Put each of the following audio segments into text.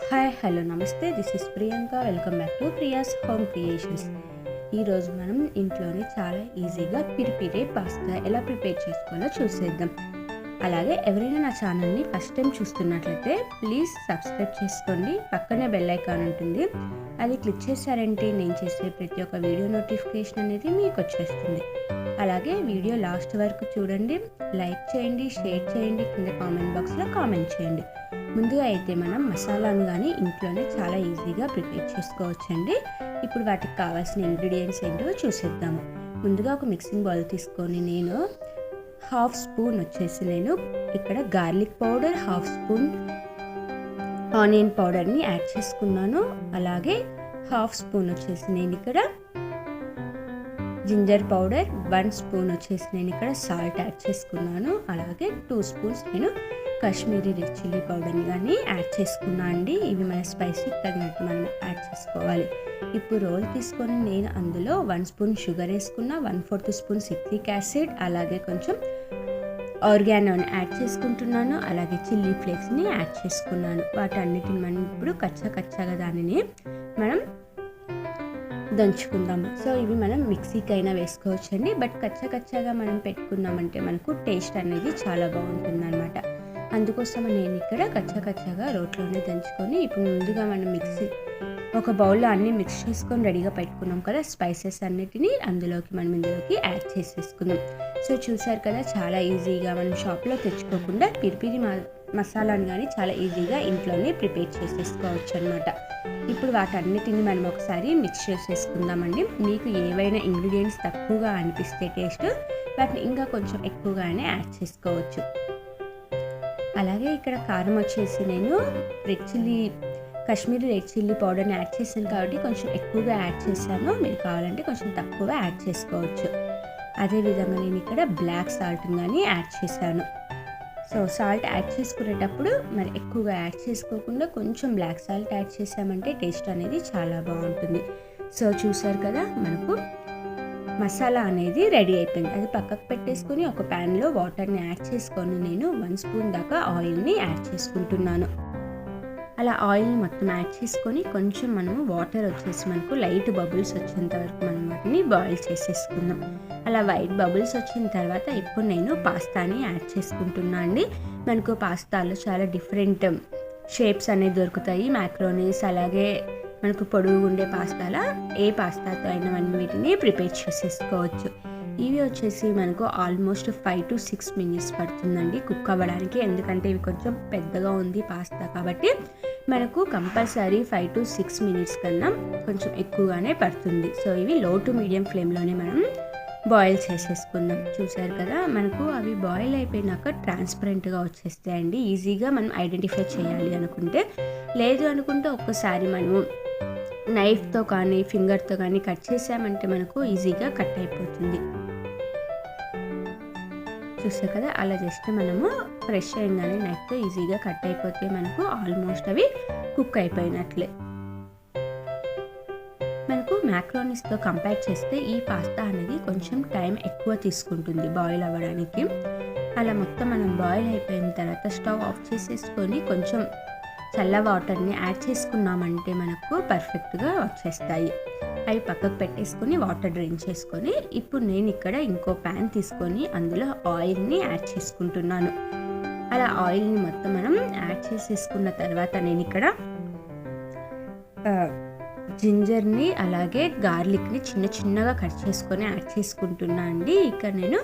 Hi hello నమస్తే, this is Priyanka. Welcome back to Priya's home creations. ఈరోజు మనం ఇంట్లోనే చాలా ఈజీగా పిరి పిరి పాస్తా ఎలా ప్రిపేర్ చేసుకోవాలో చూసేద్దాం. అలాగే ఎవరైనా నా ఛానల్ని ఫస్ట్ టైం చూస్తున్నట్లయితే ప్లీజ్ సబ్స్క్రైబ్ చేసుకోండి. పక్కనే బెల్ ఐకాన్ ఉంటుంది, అది క్లిక్ చేశారంటే నేను చేసే ప్రతి ఒక్క వీడియో నోటిఫికేషన్ అనేది మీకు వచ్చేస్తుంది. అలాగే వీడియో లాస్ట్ వరకు చూడండి, లైక్ చేయండి, షేర్ చేయండి, కింద కామెంట్ బాక్స్లో కామెంట్ చేయండి. ముందుగా అయితే మనం మసాలాను కానీ ఇంట్లోనే చాలా ఈజీగా ప్రిపేర్ చేసుకోవచ్చండి. ఇప్పుడు వాటికి కావాల్సిన ఇంగ్రీడియంట్స్ ఏంటో చూసేద్దాము. ముందుగా ఒక మిక్సింగ్ బౌల్ తీసుకొని నేను హాఫ్ స్పూన్ నేను ఇక్కడ garlic powder, half spoon onion పౌడర్ని యాడ్ చేసుకున్నాను. అలాగే హాఫ్ స్పూన్ నేను ఇక్కడ జింజర్ పౌడర్, 1 స్పూన్ నేను ఇక్కడ సాల్ట్ యాడ్ చేసుకున్నాను. అలాగే 2 స్పూన్స్ నేను కాశ్మీరీ రెడ్ చిల్లీ పౌడర్ని కానీ యాడ్ చేసుకున్నా అండి. ఇవి మన స్పైసీకి తగినట్టు మనం యాడ్ చేసుకోవాలి. ఇప్పుడు రోల్ తీసుకొని నేను అందులో 1 స్పూన్ షుగర్ వేసుకున్నా, 1/4 స్పూన్ సిట్రిక్ యాసిడ్, అలాగే కొంచెం ఆర్గానోని యాడ్ చేసుకుంటున్నాను. అలాగే చిల్లీ ఫ్లేక్స్ని యాడ్ చేసుకున్నాను. వాటన్నిటిని మనం ఇప్పుడు కచ్చాగా దానిని మనం దంచుకుందాము. సో ఇవి మనం మిక్సీకి అయినా వేసుకోవచ్చండి, బట్ కచ్చాగా మనం పెట్టుకున్నామంటే మనకు టేస్ట్ అనేది చాలా బాగుంటుంది అనమాట. అందుకోసం నేను ఇక్కడ కచ్చాగా రోట్లోనే దంచుకొని ఇప్పుడు ముందుగా మనం ఒక బౌల్లో అన్నీ మిక్స్ చేసుకొని రెడీగా పెట్టుకున్నాం కదా. స్పైసెస్ అన్నిటిని ఇందులోకి యాడ్ చేసేసుకుందాం. సో చూసారు కదా, చాలా ఈజీగా మనం షాప్లో తెచ్చుకోకుండా పిరి మసాలాను కానీ చాలా ఈజీగా ఇంట్లోనే ప్రిపేర్ చేసేసుకోవచ్చు అనమాట. ఇప్పుడు వాటన్నిటిని మనం ఒకసారి మిక్స్ చేసేసుకుందామండి. మీకు ఏవైనా ఇంగ్రీడియంట్స్ తక్కువగా అనిపిస్తే టేస్ట్, వాటిని ఇంకా కొంచెం ఎక్కువగానే యాడ్ చేసుకోవచ్చు. అలాగే ఇక్కడ కారం నేను కాశ్మీరీ రెడ్ చిల్లీ పౌడర్ని యాడ్ చేశాను కాబట్టి కొంచెం ఎక్కువగా యాడ్ చేశాను. మీరు కావాలంటే కొంచెం తక్కువ యాడ్ చేసుకోవచ్చు. అదేవిధంగా నేను ఇక్కడ బ్లాక్ సాల్ట్ని కానీ యాడ్ చేశాను. సో సాల్ట్ యాడ్ చేసుకునేటప్పుడు మరి ఎక్కువగా యాడ్ చేసుకోకుండా కొంచెం బ్లాక్ సాల్ట్ యాడ్ చేసామంటే టేస్ట్ అనేది చాలా బాగుంటుంది. సో చూసారు కదా, మనకు మసాలా అనేది రెడీ అయిపోయింది. అది పక్కకు పెట్టేసుకొని ఒక ప్యాన్లో వాటర్ని యాడ్ చేసుకొని నేను 1 స్పూన్ దాకా ఆయిల్ని యాడ్ చేసుకుంటున్నాను. అలా ఆయిల్ని మొత్తం యాడ్ చేసుకొని కొంచెం మనము వాటర్ మనకు లైట్ బబుల్స్ వచ్చేంత వరకు మనం వాటిని బాయిల్ చేసేసుకుందాం. అలా వైట్ బబుల్స్ వచ్చిన తర్వాత ఇప్పుడు నేను పాస్తాని యాడ్ చేసుకుంటున్నా అండి. మనకు పాస్తాలో చాలా డిఫరెంట్ షేప్స్ అనేవి దొరుకుతాయి. మ్యాక్రోనీస్, అలాగే మనకు పొడుగు ఉండే పాస్తాలా ఏ పాస్తాతో అయినా మనం వీటిని ప్రిపేర్ చేసేసుకోవచ్చు. ఇవి మనకు ఆల్మోస్ట్ 5 to 6 మినిట్స్ పడుతుందండి కుక్ అవ్వడానికి. ఎందుకంటే ఇవి కొంచెం పెద్దగా ఉంది పాస్తా కాబట్టి మనకు కంపల్సరీ 5 to 6 మినిట్స్ కన్నా కొంచెం ఎక్కువగానే పడుతుంది. సో ఇవి లో టు మీడియం ఫ్లేమ్లోనే మనం బాయిల్ చేసేసుకుందాం. చూసారు కదా, మనకు అవి బాయిల్ అయిపోయినాక ట్రాన్స్పరెంట్గా వచ్చేస్తాయండి. ఈజీగా మనం ఐడెంటిఫై చేయాలి అనుకుంటే. లేదు అనుకుంటే ఒక్కసారి మనము నైఫ్తో కానీ ఫింగర్తో కానీ కట్ చేసామంటే మనకు ఈజీగా కట్ అయిపోతుంది. చూసారు కదా, అలా జస్ట్ మనము ఫ్రెష్ అయ్యిందని నైఫ్తో ఈజీగా కట్ అయిపోతే మనకు ఆల్మోస్ట్ అవి కుక్ అయిపోయినట్లే. మనకు మ్యాక్రోనీస్తో కంపేర్ చేస్తే ఈ పాస్తా అనేది కొంచెం టైం ఎక్కువ తీసుకుంటుంది బాయిల్ అవ్వడానికి. అలా మొత్తం మనం బాయిల్ అయిపోయిన తర్వాత స్టవ్ ఆఫ్ చేసేసుకొని కొంచెం చల్ల వాటర్ని యాడ్ చేసుకున్నామంటే మనకు పర్ఫెక్ట్గా వచ్చేస్తాయి. అవి పక్కకు పెట్టేసుకొని వాటర్ డ్రైన్ చేసుకొని ఇప్పుడు నేను ఇక్కడ ఇంకో ప్యాన్ తీసుకొని అందులో ఆయిల్ని యాడ్ చేసుకుంటున్నాను. అలా ఆయిల్ని మొత్తం మనం యాడ్ చేసేసుకున్న తర్వాత నేను ఇక్కడ జింజర్ని అలాగే గార్లిక్ని చిన్నగా కట్ చేసుకొని యాడ్ చేసుకుంటున్నా అండి. ఇక్కడ నేను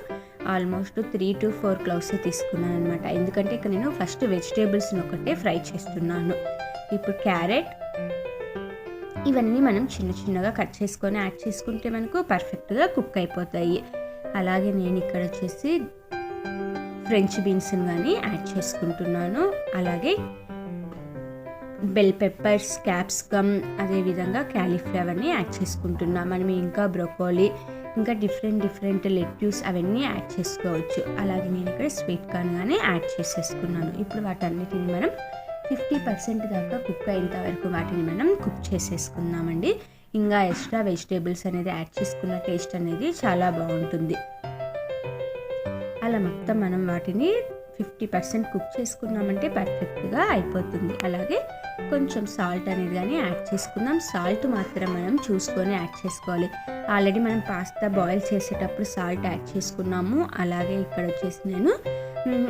ఆల్మోస్ట్ 3 to 4 క్లౌస్ తీసుకున్నాను అనమాట. ఎందుకంటే ఇక్కడ నేను ఫస్ట్ వెజిటేబుల్స్ని ఒకటే ఫ్రై చేస్తున్నాను. ఇప్పుడు క్యారెట్ ఇవన్నీ మనం చిన్నగా కట్ చేసుకొని యాడ్ చేసుకుంటే మనకు పర్ఫెక్ట్గా కుక్ అయిపోతాయి. అలాగే నేను ఇక్కడ ఫ్రెంచ్ బీన్స్ని కానీ యాడ్ చేసుకుంటున్నాను. అలాగే బెల్ పెప్పర్స్, క్యాప్సికమ్, అదేవిధంగా క్యాలీఫ్లవర్ని యాడ్ చేసుకుంటున్నా. మనం ఇంకా బ్రొకోలీ, ఇంకా డిఫరెంట్ లెట్యూస్ అవన్నీ యాడ్ చేసుకోవచ్చు. అలాగే నేను ఇక్కడ స్వీట్ కార్న్ కానీ యాడ్ చేసేసుకున్నాను. ఇప్పుడు వాటన్నిటిని మనం 50% దాకా కుక్ అయ్యేంత వరకు వాటిని మనం కుక్ చేసేసుకున్నామండి. ఇంకా ఎక్స్ట్రా వెజిటేబుల్స్ అనేది యాడ్ చేసుకున్న టేస్ట్ అనేది చాలా బాగుంటుంది. అలా మొత్తం మనం వాటిని 50% కుక్ చేసుకున్నామంటే పర్ఫెక్ట్గా అయిపోతుంది. అలాగే కొంచెం సాల్ట్ అనేది కానీ యాడ్ చేసుకుందాం. సాల్ట్ మాత్రం మనం చూసుకొని యాడ్ చేసుకోవాలి. ఆల్రెడీ మనం పాస్తా బాయిల్ చేసేటప్పుడు సాల్ట్ యాడ్ చేసుకున్నాము. అలాగే ఇక్కడ వచ్చేసి నేను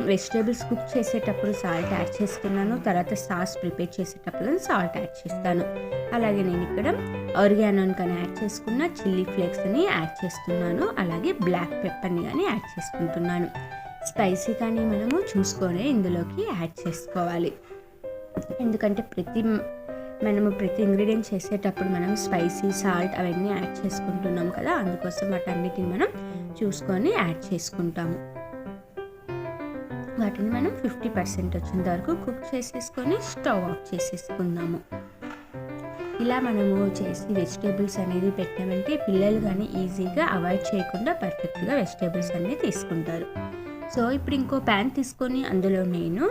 వెజిటేబుల్స్ కుక్ చేసేటప్పుడు సాల్ట్ యాడ్ చేస్తున్నాను. తర్వాత సాస్ ప్రిపేర్ చేసేటప్పుడు సాల్ట్ యాడ్ చేస్తాను. అలాగే నేను ఇక్కడ ఆరిగానోని కానీ యాడ్ చేసుకున్న, చిల్లీ ఫ్లేక్స్ని యాడ్ చేస్తున్నాను. అలాగే బ్లాక్ పెప్పర్ని కానీ యాడ్ చేసుకుంటున్నాను. స్పైసీ కానీ మనము చూసుకొని ఇందులోకి యాడ్ చేసుకోవాలి. ఎందుకంటే మనము ప్రతి ఇంగ్రీడియంట్ చేసేటప్పుడు మనం స్పైసీ, సాల్ట్ అవన్నీ యాడ్ చేసుకుంటున్నాం కదా, అందుకోసం వాటన్నిటిని మనం చూసుకొని యాడ్ చేసుకుంటాము. వాటిని మనం 50% వచ్చేంత వరకు కుక్ చేసేసుకొని స్టవ్ ఆఫ్ చేసేసుకుందాము. ఇలా మనము చేసి వెజిటేబుల్స్ అనేది పెట్టామంటే పిల్లలు కానీ ఈజీగా అవాయిడ్ చేయకుండా పర్ఫెక్ట్గా వెజిటేబుల్స్ అన్నీ తీసుకుంటారు. సో ఇప్పుడు ఇంకో ప్యాన్ తీసుకొని అందులో నేను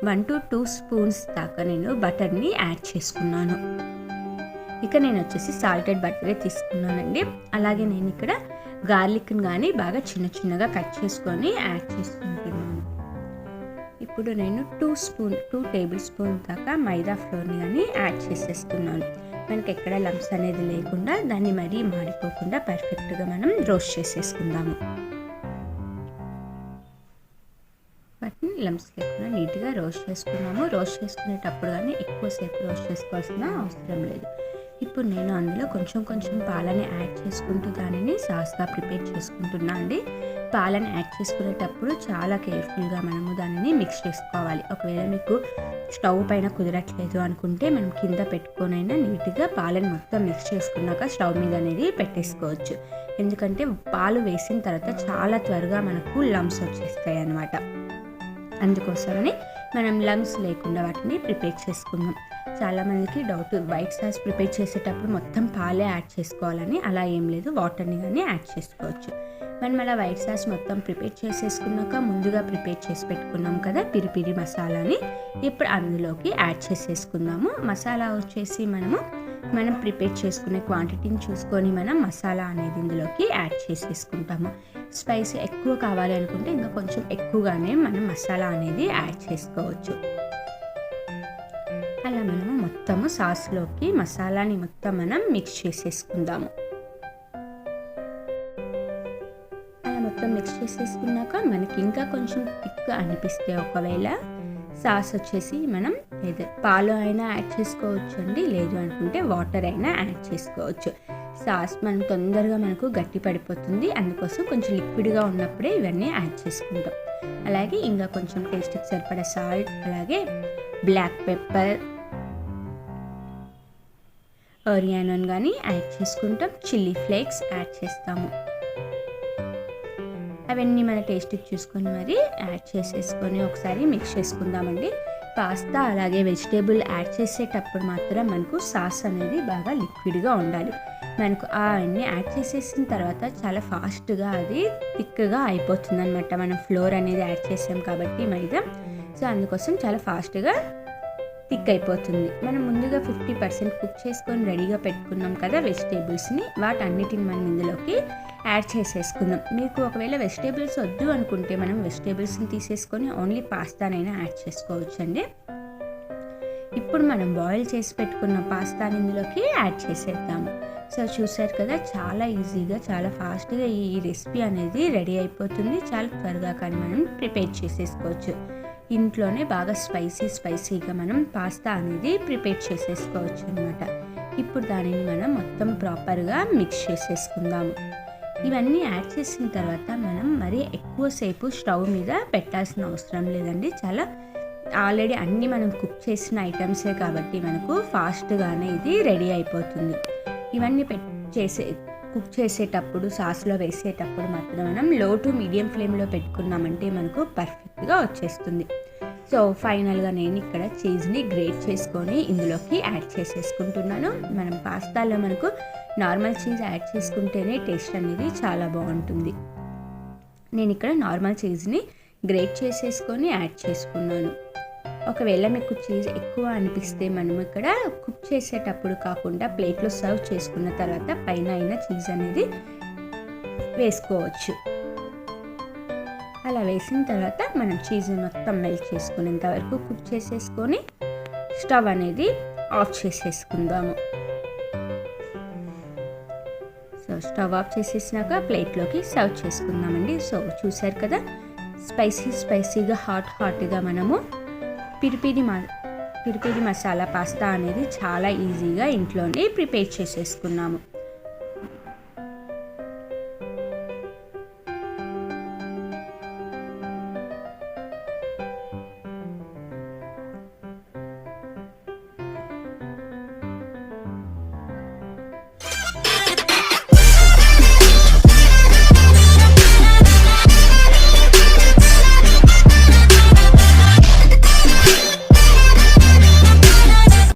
1 to 2 స్పూన్స్ దాకా నేను బటర్ని యాడ్ చేసుకున్నాను. ఇక నేను వచ్చేసి సాల్టెడ్ బటరే తీసుకున్నానండి. అలాగే నేను ఇక్కడ గార్లిక్ని కానీ బాగా చిన్న చిన్నగా కట్ చేసుకొని యాడ్ చేసుకుంటున్నాను. ఇప్పుడు నేను 2 టేబుల్ స్పూన్ దాకా మైదా ఫ్లోర్ని కానీ యాడ్ చేసేస్తున్నాను. మనకి ఎక్కడ లంప్స్ అనేది లేకుండా దాన్ని మరీ మాడిపోకుండా పర్ఫెక్ట్గా మనం రోస్ట్ చేసేసుకుందాము. వాటిని లంప్స్ లేకుండా నీట్గా రోస్ట్ చేసుకున్నాము. రోస్ట్ చేసుకునేటప్పుడు కానీ ఎక్కువసేపు రోస్ట్ చేసుకోవాల్సిన అవసరం లేదు. ఇప్పుడు నేను అందులో కొంచెం పాలని యాడ్ చేసుకుంటూ దానిని సాస్గా ప్రిపేర్ చేసుకుంటున్నా అండి. పాలను యాడ్ చేసుకునేటప్పుడు చాలా కేర్ఫుల్గా మనము దానిని మిక్స్ చేసుకోవాలి. ఒకవేళ మీకు స్టవ్ పైన కుదరట్లేదు అనుకుంటే మనం కింద పెట్టుకొనైనా నీట్గా పాలను మొత్తం మిక్స్ చేసుకున్నాక స్టవ్ మీద అనేది పెట్టేసుకోవచ్చు. ఎందుకంటే పాలు వేసిన తర్వాత చాలా త్వరగా మనకు లంప్స్ వచ్చేస్తాయి అన్నమాట. అందుకోసమని మనం లంప్స్ లేకుండా వాటిని ప్రిపేర్ చేసుకుందాం. చాలామందికి డౌట్, వైట్ సాస్ ప్రిపేర్ చేసేటప్పుడు మొత్తం పాలే యాడ్ చేసుకోవాలని. అలా ఏం లేదు, వాటర్ని కానీ యాడ్ చేసుకోవచ్చు. మనం అలా వైట్ సాస్ మొత్తం ప్రిపేర్ చేసేసుకున్నాక ముందుగా ప్రిపేర్ చేసి పెట్టుకున్నాం కదా పెరి పెరి మసాలాని ఇప్పుడు అందులోకి యాడ్ చేసేసుకుందాము. మసాలా వచ్చేసి మనం ప్రిపేర్ చేసుకునే క్వాంటిటీని చూసుకొని మనం మసాలా అనేది ఇందులోకి యాడ్ చేసేసుకుంటాము. స్పైసీ ఎక్కువ కావాలి అనుకుంటే ఇంకా కొంచెం ఎక్కువగానే మనం మసాలా అనేది యాడ్ చేసుకోవచ్చు. అలా మనము మొత్తము సాస్లోకి మసాలాని మొత్తం మనం మిక్స్ చేసేసుకుందాము. అలా మొత్తం మిక్స్ చేసేసుకున్నాక మనకి ఇంకా కొంచెం థిక్గా అనిపిస్తే ఒకవేళ సాస్ వచ్చేసి మనం ఏదో పాలు అయినా యాడ్ చేసుకోవచ్చు అండి, లేదు అనుకుంటే వాటర్ అయినా యాడ్ చేసుకోవచ్చు. సాస్ మనం తొందరగా మనకు గట్టి పడిపోతుంది, అందుకోసం కొంచెం లిక్విడ్గా ఉన్నప్పుడే ఇవన్నీ యాడ్ చేసుకుంటాం. అలాగే ఇంకా కొంచెం టేస్ట్కి సరిపడా సాల్ట్, అలాగే బ్లాక్ పెప్పర్, ఆరిగానోని కానీ యాడ్ చేసుకుంటాం. చిల్లీ ఫ్లేక్స్ యాడ్ చేస్తాము. అవన్నీ మన టేస్ట్కి చూసుకొని మరి యాడ్ చేసేసుకొని ఒకసారి మిక్స్ చేసుకుందామండి. పాస్తా అలాగే వెజిటేబుల్ యాడ్ చేసేటప్పుడు మాత్రం మనకు సాస్ అనేది బాగా లిక్విడ్గా ఉండాలి. మనకు అవన్నీ యాడ్ చేసేసిన తర్వాత చాలా ఫాస్ట్గా అది థిక్గా అయిపోతుంది అనమాట. మనం ఫ్లోర్ అనేది యాడ్ చేసాం కాబట్టి మైదా, సో అందుకోసం చాలా ఫాస్ట్గా థిక్ అయిపోతుంది. మనం ముందుగా 50% కుక్ చేసుకొని రెడీగా పెట్టుకున్నాం కదా వెజిటేబుల్స్ని, వాటన్నిటిని మనం ఇందులోకి యాడ్ చేసేసుకుందాం. మీకు ఒకవేళ వెజిటేబుల్స్ వద్దు అనుకుంటే మనం వెజిటేబుల్స్ని తీసేసుకొని ఓన్లీ పాస్తానైనా యాడ్ చేసుకోవచ్చు అండి. ఇప్పుడు మనం బాయిల్ చేసి పెట్టుకున్న పాస్తాని ఇందులోకి యాడ్ చేసేద్దాము. సో చూసారు కదా, చాలా ఈజీగా చాలా ఫాస్ట్గా ఈ రెసిపీ అనేది రెడీ అయిపోతుంది. చాలా త్వరగా కానీ మనం ప్రిపేర్ చేసేసుకోవచ్చు. ఇంట్లోనే బాగా స్పైసీగా మనం పాస్తా అనేది ప్రిపేర్ చేసేసుకోవచ్చు అనమాట. ఇప్పుడు దానిని మనం మొత్తం ప్రాపర్గా మిక్స్ చేసేసుకుందాము. ఇవన్నీ యాడ్ చేసిన తర్వాత మనం మరీ ఎక్కువసేపు స్టవ్ మీద పెట్టాల్సిన అవసరం లేదండి. చాలా ఆల్రెడీ అన్నీ మనం కుక్ చేసిన ఐటమ్సే కాబట్టి మనకు ఫాస్ట్గానే ఇది రెడీ అయిపోతుంది. ఇవన్నీ కుక్ చేసేటప్పుడు సాస్లో వేసేటప్పుడు మాత్రం మనం లో టు మీడియం ఫ్లేమ్లో పెట్టుకున్నామంటే మనకు పర్ఫెక్ట్గా వచ్చేస్తుంది. సో ఫైనల్గా నేను ఇక్కడ చీజ్ని గ్రేట్ చేసుకొని ఇందులోకి యాడ్ చేసేసుకుంటున్నాను. మనం పాస్తాలో మనకు నార్మల్ చీజ్ యాడ్ చేసుకుంటేనే టేస్ట్ అనేది చాలా బాగుంటుంది. నేను ఇక్కడ నార్మల్ చీజ్ని గ్రేట్ చేసేసుకొని యాడ్ చేసుకున్నాను. ఒకవేళ మీకు చీజ్ ఎక్కువ అనిపిస్తే మనం ఇక్కడ కుక్ చేసేటప్పుడు కాకుండా ప్లేట్లో సర్వ్ చేసుకున్న తర్వాత పైన అయినా చీజ్ అనేది వేసుకోవచ్చు. అలా వేసిన తర్వాత మనం చీజ్ మొత్తం మెల్ట్ చేసుకునేంత వరకు కుక్ చేసేసుకొని స్టవ్ అనేది ఆఫ్ చేసేసుకుందాము. సో స్టవ్ ఆఫ్ చేసేసినాక ప్లేట్లోకి సర్వ్ చేసుకుందామండి. సో చూసారు కదా, స్పైసీగా హాట్గా మనము పెరి పెరి మసాలా పాస్తా అనేది చాలా ఈజీగా ఇంట్లోనే ప్రిపేర్ చేసేసుకున్నాము.